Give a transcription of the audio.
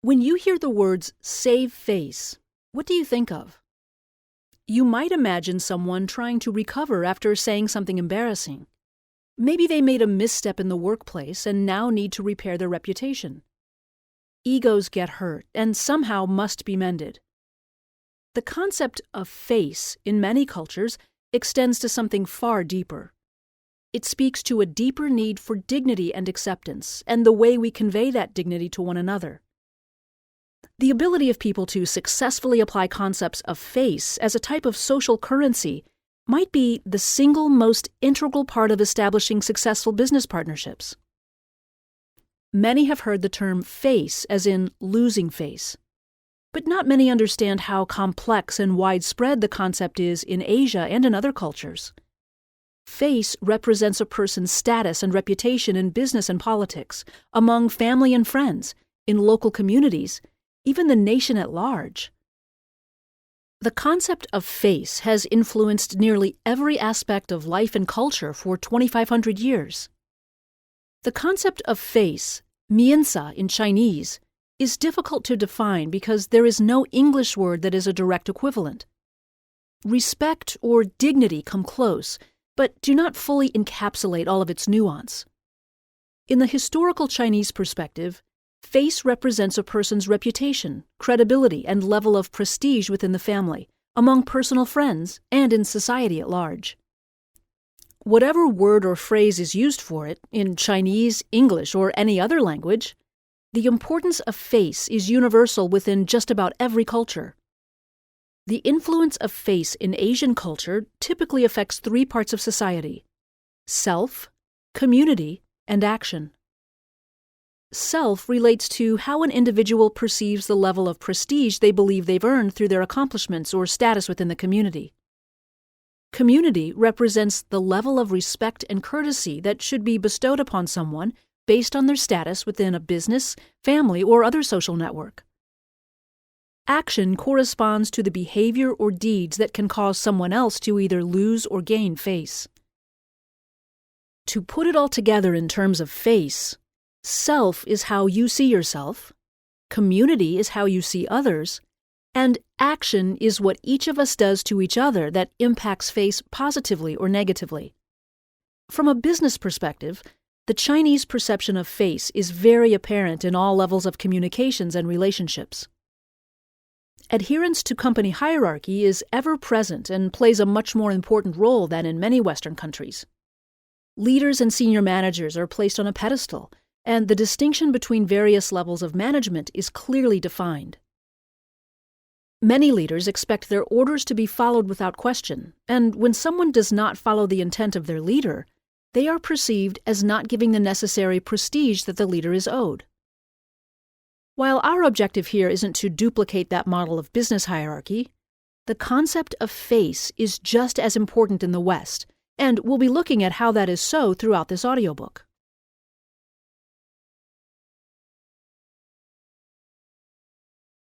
When you hear the words save face, what do you think of? You might imagine someone trying to recover after saying something embarrassing. Maybe they made a misstep in the workplace and now need to repair their reputation. Egos get hurt and somehow must be mended. The concept of face in many cultures extends to something far deeper. It speaks to a deeper need for dignity and acceptance and the way we convey that dignity to one another. The ability of people to successfully apply concepts of face as a type of social currency might be the single most integral part of establishing successful business partnerships. Many have heard the term face as in losing face, but not many understand how complex and widespread the concept is in Asia and in other cultures. Face represents a person's status and reputation in business and politics, among family and friends, in local communities, even the nation at large. The concept of face has influenced nearly every aspect of life and culture for 2,500 years. The concept of face, miansa in Chinese, is difficult to define because there is no English word that is a direct equivalent. Respect or dignity come close, but do not fully encapsulate all of its nuance. In the historical Chinese perspective, face represents a person's reputation, credibility, and level of prestige within the family, among personal friends, and in society at large. Whatever word or phrase is used for it, in Chinese, English, or any other language, the importance of face is universal within just about every culture. The influence of face in Asian culture typically affects three parts of society: self, community, and action. Self relates to how an individual perceives the level of prestige they believe they've earned through their accomplishments or status within the community. Community represents the level of respect and courtesy that should be bestowed upon someone based on their status within a business, family, or other social network. Action corresponds to the behavior or deeds that can cause someone else to either lose or gain face. To put it all together in terms of face, self is how you see yourself, community is how you see others, and action is what each of us does to each other that impacts face positively or negatively. From a business perspective, the Chinese perception of face is very apparent in all levels of communications and relationships. Adherence to company hierarchy is ever present and plays a much more important role than in many Western countries. Leaders and senior managers are placed on a pedestal, and the distinction between various levels of management is clearly defined. Many leaders expect their orders to be followed without question, and when someone does not follow the intent of their leader, they are perceived as not giving the necessary prestige that the leader is owed. While our objective here isn't to duplicate that model of business hierarchy, the concept of face is just as important in the West, and we'll be looking at how that is so throughout this audiobook.